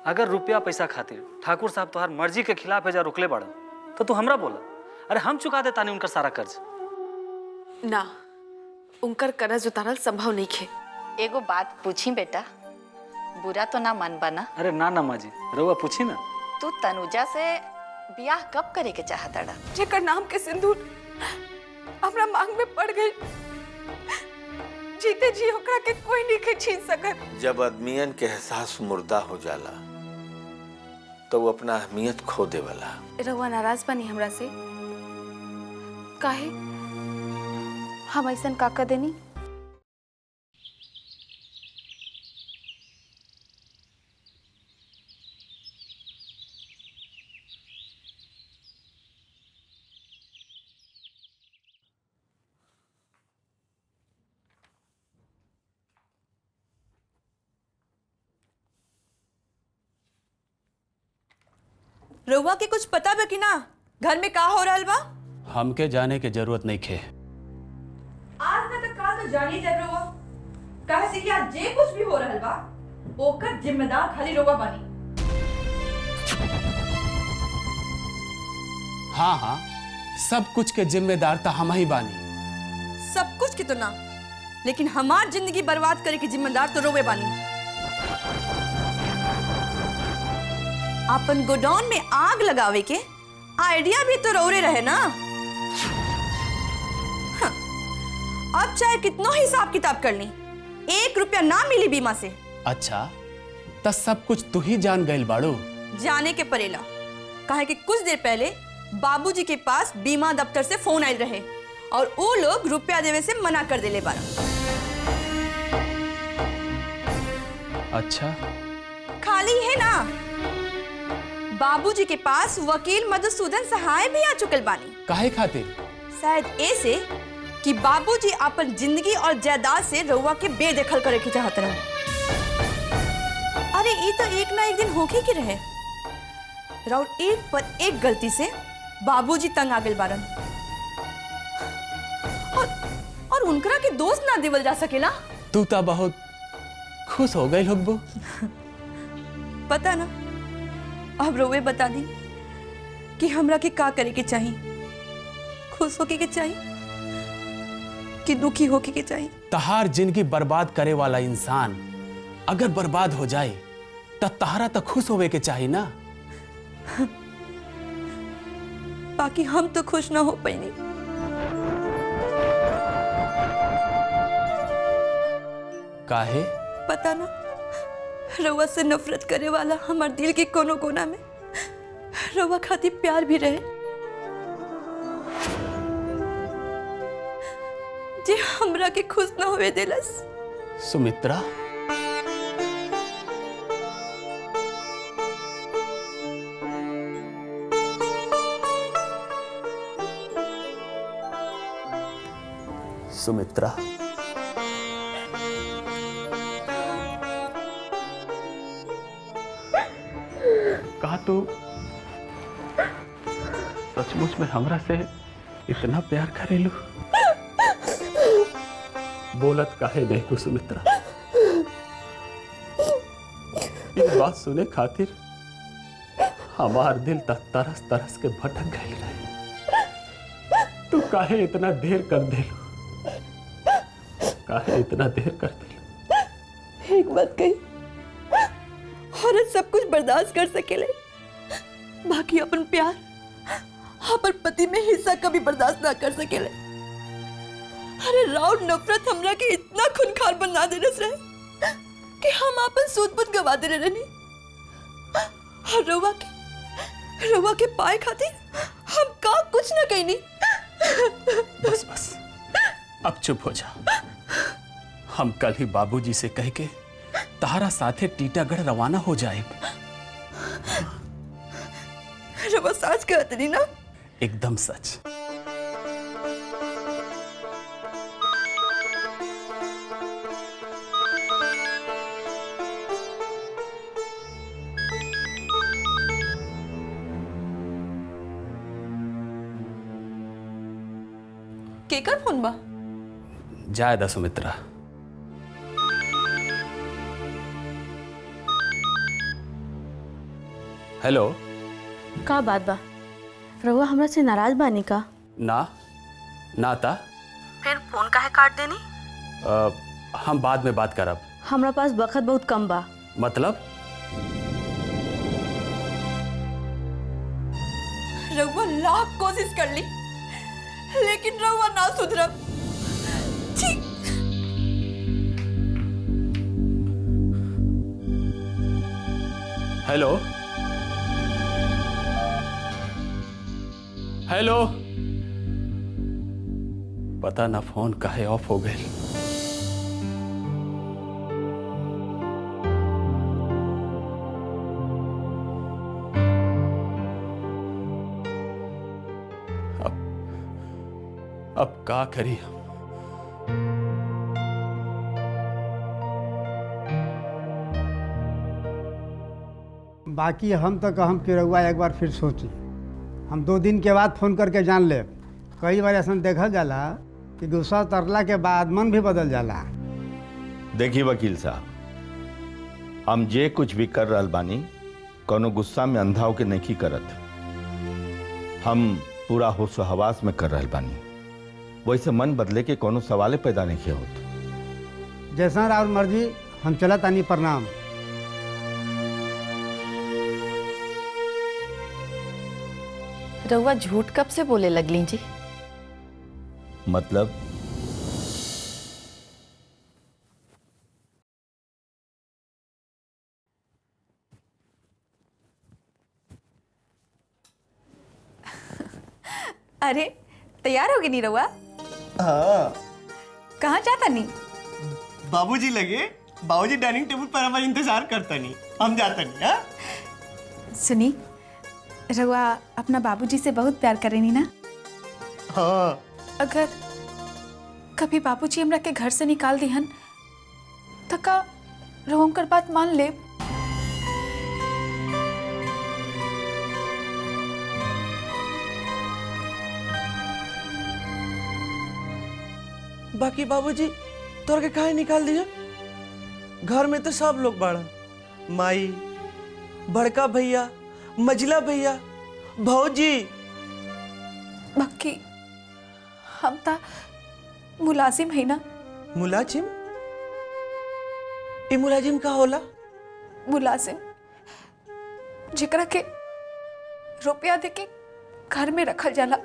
अगर रुपया पैसा खातिर ठाकुर साहब तोहार मर्जी के खिलाफ एजा रोकले बाड़न तो तू हमरा बोला, अरे हम चुका दे तानी उनकर सारा कर्ज। ना, उनकर कर्ज उतारल संभव नहीं खे। एगो बात पूछी बेटा, बुरा तो ना मानबा ना? अरे ना ना माँ जी, रउआ पूछी ना। तू तनुजा से ब्याह कब करे के चाहता? जेकर नाम के सिंदूर हमरा मांग में पड़ गई, जीते जी ओकरा के कोई नहीं के छीन सकत। जब आदमियन के एहसास मुर्दा हो जाला तो वो अपना अहमियत खो देवला। रउआ नाराज बनी हमरा से? काहे? हम ऐसन का कर देनी? रउआ के कुछ पता बा कि ना घर में का हो रहल बा? हमके जाने के जरूरत नहीं खे। आज ना तक काल तो जानिए जब रउआ कहे से कि आज जे कुछ भी हो रहल बा ओकर जिम्मेदार खाली रउआ बानी। हाँ हाँ, सब कुछ के जिम्मेदार तो हम ही बानी। सब कुछ के तो ना, लेकिन हमार जिंदगी बर्बाद करे के जिम्मेदार तो रउए बानी। अपन गोडाउन में आग लगावे के आइडिया भी तो रउरे रहे ना। हाँ, अब चाहे कितनो हिसाब किताब कर ली, 1 रुपया ना मिली बीमा से। अच्छा, तो सब कुछ तू ही जान गइल बाड़ू? जाने के परेला, काहे कि कुछ देर पहले बाबूजी के पास बीमा दफ्तर से फोन आयल रहे और वो लोग रुपया देवे से मना कर देले बारा। अच्छा, खाली है ना, बाबूजी के पास वकील मधुसूदन सहाय भी आ चुकल बानी। काहे खातिर? शायद ऐसे कि बाबूजी अपन जिंदगी और जायदाद से रउआ के बेदखल करे के चाहत रहे। अरे ये तो एक ना एक दिन होके के रहे। राउर एक पर एक गलती से बाबूजी तंग आ गए बारन और उनकरा के दोस्त ना देवल जा सकेला। तू तो बहुत खुश हो गई होगबो। पता ना, अब रोवे बता दी कि हमरा के का करे के चाहिए, खुश होके के चाहिए कि दुखी होके के चाहिए। तहार जिंदगी बर्बाद करे वाला इंसान अगर बर्बाद हो जाए तो तहारा तो खुश होवे के चाहिए ना। बाकी हम तो खुश ना हो पाएंगे। काहे? पता ना, रउआ से नफरत करे वाला हमार दिल के कोनो कोना में रउआ खातिर प्यार भी रहे, जे हमरा के खुश ना होवे देलस। सुमित्रा, सुमित्रा, कहा तू सचमुच में हमरा से इतना प्यार करेलू? बोलत काहे नहीं तू सुमित्रा? ये बात सुने खातिर हमार दिल तक तरस तरस के भटक गए रहे। तू काहे इतना देर कर देलू? काहे इतना देर कर देलू? एक बात कही, औरत सब कुछ बर्दाश्त कर सकेले, बाकी अपन प्यार अपन पति में हिस्सा कभी बर्दाश्त ना कर सकेले। अरे राउंड नफरत हमरा के इतना खूनखार बना देने से कि हम अपन सूद-बूद गवा दे रहनी। और रउआ के पाए खातिर हम का कुछ ना कहनी। बस बस, अब चुप हो जा। हम कल ही बाबूजी से कह के तारा साथे टीटागढ़ रवाना हो जाए। रउआ सच कहत नहीं ना? एकदम सच। केकर फोन बा? जाए दा सुमित्रा। हेलो। का बात बा? रहुआ हमरा से नाराज बानी का? ना ना ता फिर फोन काहे काट देनी? हम बाद में बात करब। हमरा पास वक्त बहुत कम बा। मतलब? रउआ लाख कोशिश कर ली, लेकिन रउआ ना सुधरब। छी! Hello hello. पता ना फोन काहे ऑफ हो गए। अब का करी हम? बाकी हम तो कहम कि रउआ एक बार फिर सोची। हम 2 दिन के बाद फ़ोन करके जान ले। कई बार ऐसा देखल जाला कि गुस्सा उतरला के बाद मन भी बदल जाला। देखिए वकील साहब, हम जे कुछ भी कर रहल बानी कोनो गुस्सा में अंधा होके नहीं करत। हम पूरा होश हवास में कर रहल बानी। वैसे मन बदले के कोनो सवाले पैदा नहीं होत। जैसा राउर मर्जी, हम चलत आनी। प्रणाम। रउआ झूठ कब से बोले लगली जी? मतलब? अरे तैयार हो गई नी रउआ? हाँ, कहाँ जाता नी? बाबूजी लगे। बाबूजी डाइनिंग टेबल पर हमारा इंतजार करता नहीं, हम जाता नहीं। हाँ? सुनी, रउआ अपना बाबूजी से बहुत प्यार करेनी ना? हाँ। अगर कभी बाबूजी हमरा के घर से निकाल दिहन तो का रउआ उनकर बात मान ले? बाकी बाबूजी तोर के काहे निकाल दिया? घर में तो सब लोग बाड़न। माई, बड़का भैया, मझला भैया, भौजी। बाकी हम ता मुलाजिम है ना? मुलाजिम? ये मुलाजिम का होला? मुलाजिम जेकरा के रुपया दे के घर में रखल जाला,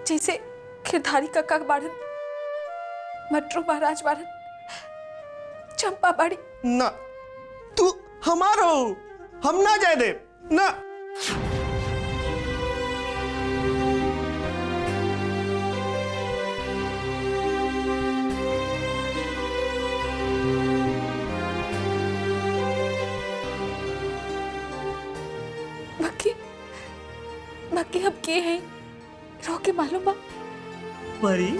जैसे खिरधारी काका बाड़न, मटरू महाराज बाड़न, चंपा बाड़ी। ना, तू हमारा हो, हम ना जाए दे ना। बाकी हम के हैं रो के मालूम बा? परी,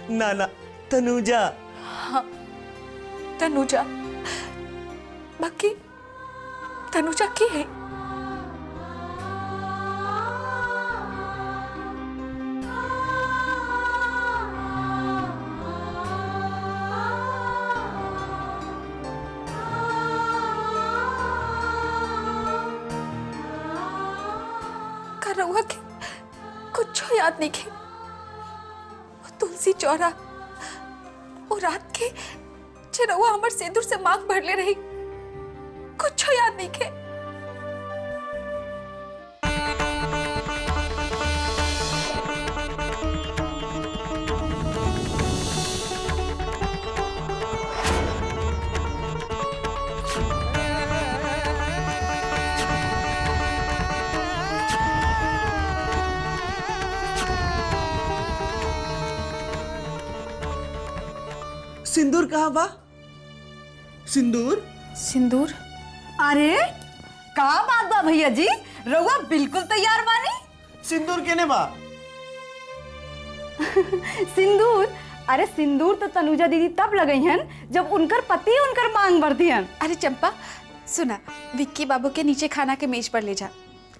नाना, तनुजा। हाँ, तनुजा। बाकी तनुजा के है? रउआ के कुछ याद नहीं के? वो तुलसी चौरा, वो रात के जे रउआ हमर सिंदूर से मांग भरले रही, कुछ याद नहीं के? सिंदूर कहाँ बा? सिंदूर? सिंदूर? अरे का बात बा भैया जी, रउआ बिल्कुल तैयार बानी। सिंदूर केने बा? सिंदूर? अरे सिंदूर तो तनुजा दीदी तब लगई हन जब उनकर पति उनकर मांग भरती हन। अरे चंपा सुना, विक्की बाबू के नीचे खाना के मेज पर ले जा।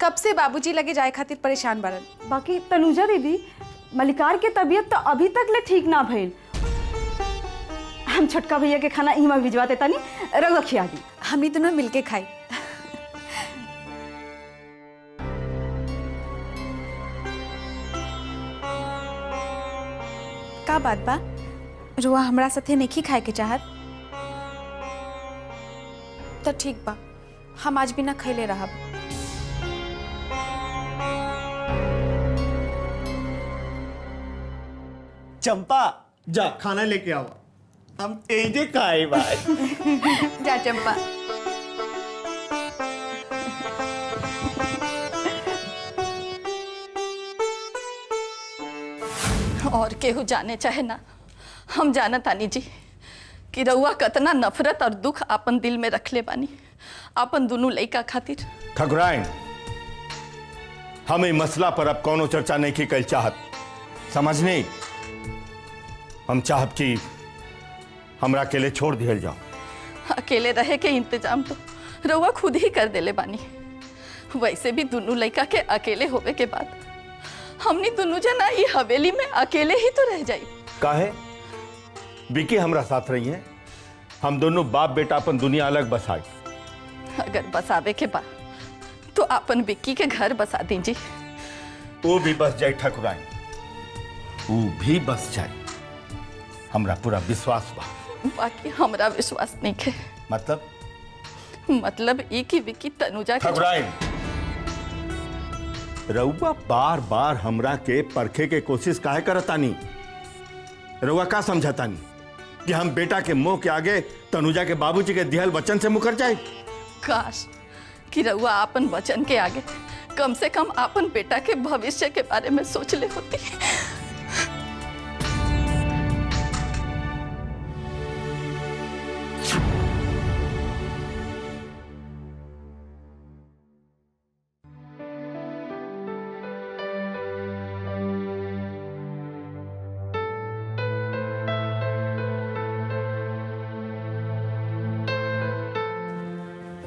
कब से बाबूजी लगे जाए खातिर परेशान बरन। बाकी तनुजा दीदी, मलिकार के तबीयत तो अभी तक ले ठीक ना भइल। हम छोटका भैया के खाना इमा भिजवा देता नहीं, रउआ खिया दी। हमनी दोनों मिलके खाई। का बात बा, रुआ हमरा साथे नहीं खाए के चाहत? तो ठीक बा, हम आज बिना खैले रहब। चंपा जा खाना लेके आओ, हम तेजे खाए भाई। जा चंपा। और केहू जाने चाहे ना, हम जाना तानी जी कि रउआ कतना नफरत और दुख आपन दिल में रखले बानी आपन दोनों लइका खातिर। ठकुराइन, हम ई मसला पर अब कोनो चर्चा नहीं की कल चाहत, समझनी? हम चाहब कि हमरा अकेले छोड़ दिया जाओ। अकेले रहे के इंतजाम तो रउआ खुद ही कर देले बानी। वैसे भी दोनों लइका के अकेले होवे के बाद हमनी दोनों जना ई हवेली में अकेले ही तो रह जाई। काहे? विकी हमरा साथ रही है, हम दोनों बाप बेटा अपन दुनिया अलग बसाई। अगर बसावे के बाद तो अपन विक्की के घर बसा दीजिए। वो भी बस जाए ठकुराइन, वो भी बस जाए, हमरा पूरा विश्वास बा। बाकी हमरा विश्वास नहीं है। मतलब ई कि विक्की तनुजा के ठकुराइन, रउआ बार बार हमरा के परखे के कोशिश काहे करतानी? रउआ का समझतानी कि हम बेटा के मुंह के आगे तनुजा के बाबूजी के दिहल वचन से मुकर जाए? काश कि रउआ आपन वचन के आगे कम से कम आपन बेटा के भविष्य के बारे में सोच ले होती।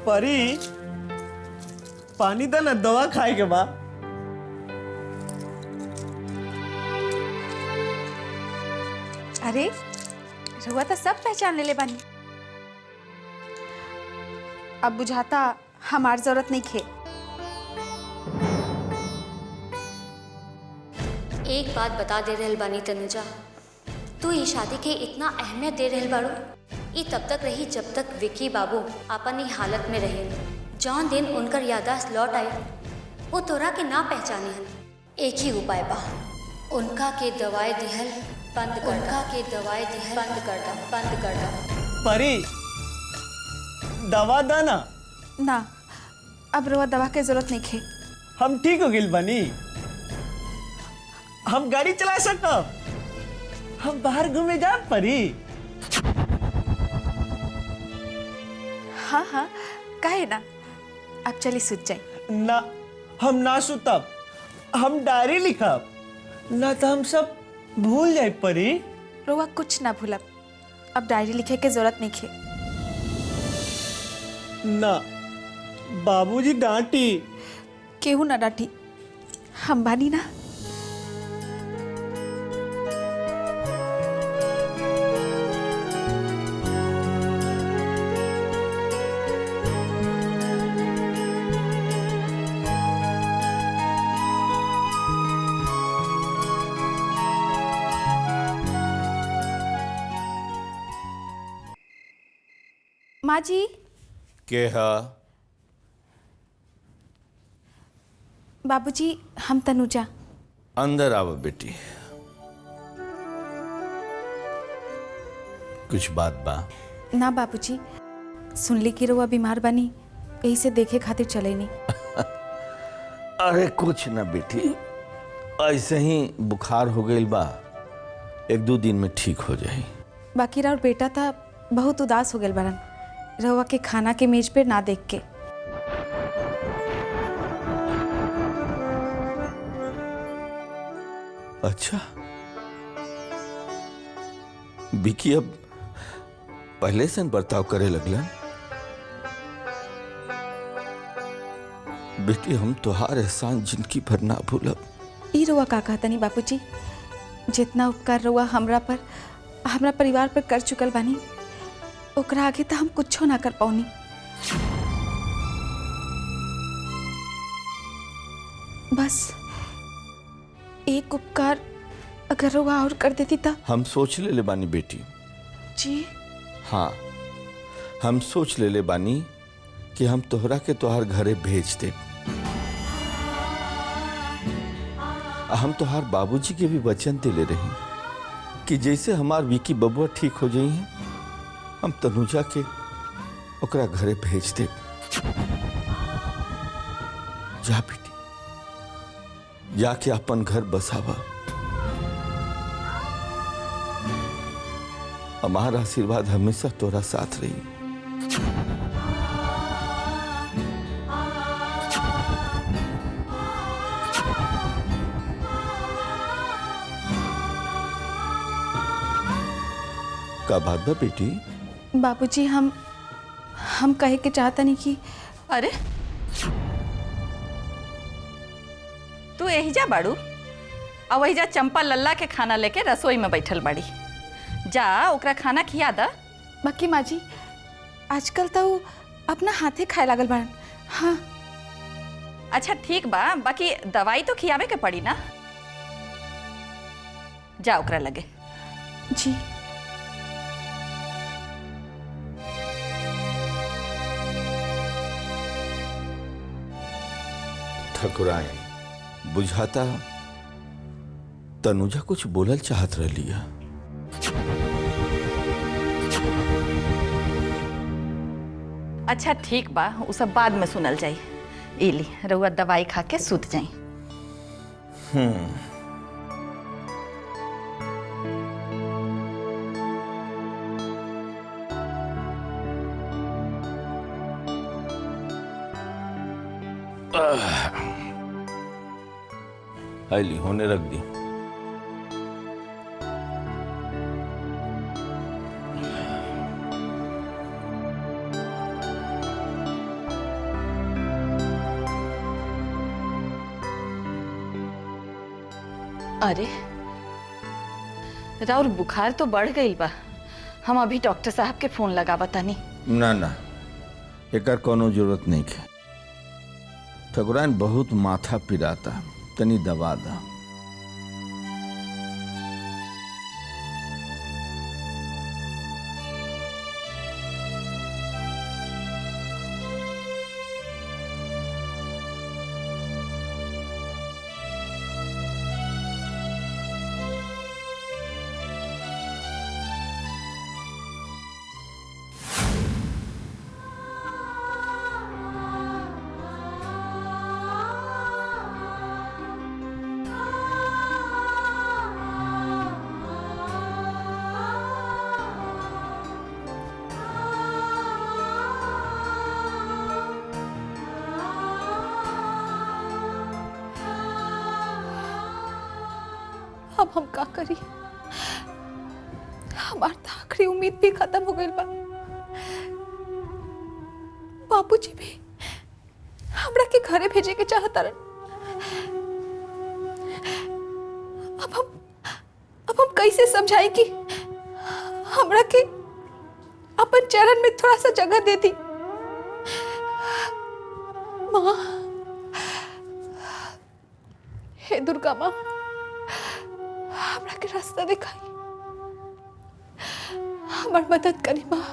परी, पानी दा ना, दवा खाए के बा। अरे रुआ तो सब पहचान ले बानी। अब बुझाता हमार जरूरत नहीं खे। एक बात बता दे रहल बानी तनुजा, तू ये शादी के इतना अहमियत दे रहल बाड़ू, ये तब तक रही जब तक विक्की बाबू अपन ही हालत में रहे। जौन दिन उनकर यादाश्त लौट आई वो तोरा के ना पहचाने हन। एक ही उपाय बा, उनका के दवाई दिहल बंद कर, उनका के दवाई दिहल बंद कर दा, बंद कर दा। परी, दवा दा ना। ना, अब रुआ दवा के जरूरत नहीं खे। हम ठीक हो गिल बनी, हम गाड़ी चला सकब, हम बाहर घूमे जा परी। हाँ हाँ, काहे ना, अब चली सुत जाए। ना, हम ना सुतब, हम डायरी लिखब, ना तो हम सब भूल जाए परी। रुआ कुछ ना भूलब, अब डायरी लिखे के जरूरत नहीं खे। ना, बाबूजी डांटी। केहू ना डांटी, हम बानी ना। माँ जी। के हा? बाबूजी, हम तनुजा। अंदर आओ बेटी। कुछ बात बा? ना बाबूजी, सुन ली कि रुआ बीमार बनी, यही से देखे खातिर चले नहीं। अरे कुछ ना बेटी, ऐसे ही बुखार हो गई बा, 1-2 दिन में ठीक हो जाए। बाकी राउर बेटा था बहुत उदास हो गए बरन, रहुआ के खाना के मेज पे ना देख के। अच्छा, विकी अब पहले से बर्ताव करे लगलन? बेटी, हम तोहार एहसान जिंदगी भर ना भूलब। ई रुआ का कहता नहीं बापूजी, जितना उपकार रुआ हमरा पर हमरा परिवार पर कर चुकल बानी, ओकरा आगे तो हम कुछो ना कर पाऊनी। बस एक उपकार अगर वो और कर देती तो। हम सोच ले बानी बेटी। जी हाँ, हम सोच ले बानी कि हम तोहरा के तोहार घरे भेज दे। हम तोहार बाबूजी के भी वचन दिले रही कि जैसे हमार विकी बबुआ ठीक हो जाई है, हम तनुजा के ओकरा घरे भेज दे। जा बेटी, जाके अपन घर बसावा। हमारा आशीर्वाद हमेशा तोरा साथ रही। का बात बा बेटी? बाबूजी, हम कहे के चाहता नहीं कि। अरे तू यही जा बाड़ू, और वही जा चंपा लल्ला के खाना लेके रसोई में बैठल बाड़ी। जा ओकरा खाना खिया दा। बाकी माँ जी, आजकल तो वो अपना हाथे खाए लागल बाड़न। हाँ अच्छा ठीक बा, बाकी दवाई तो खियावे के पड़ी ना। जा ओकरा लगे। जी। ठकुराइन, बुझाता तनुजा कुछ बोलल चाहत रही। अच्छा ठीक बा, उ सब बाद में सुनल जाई। इली रउआ दवाई खा के सुत जाई। आइली होने रख दी। अरे राउर बुखार तो बढ़ गई बा। हम अभी डॉक्टर साहब के फोन लगावा तानी। ना ना, एकर कोनो जरूरत नहीं है। ठकुराइन बहुत माथा पिराता, तनी दवा दा। अब हम का करी? हमार तो आखिरी उम्मीद भी खत्म हो गई बा। बाबूजी भी हमरा के घरे भेजे के चाहता रन। अब हम कैसे समझाई कि हमरा के अपन चरण में थोड़ा सा जगह दे दी। माँ, हे दुर्गा माँ, हमरा के रास्ता दिखाई, हमार मदद करी माँ।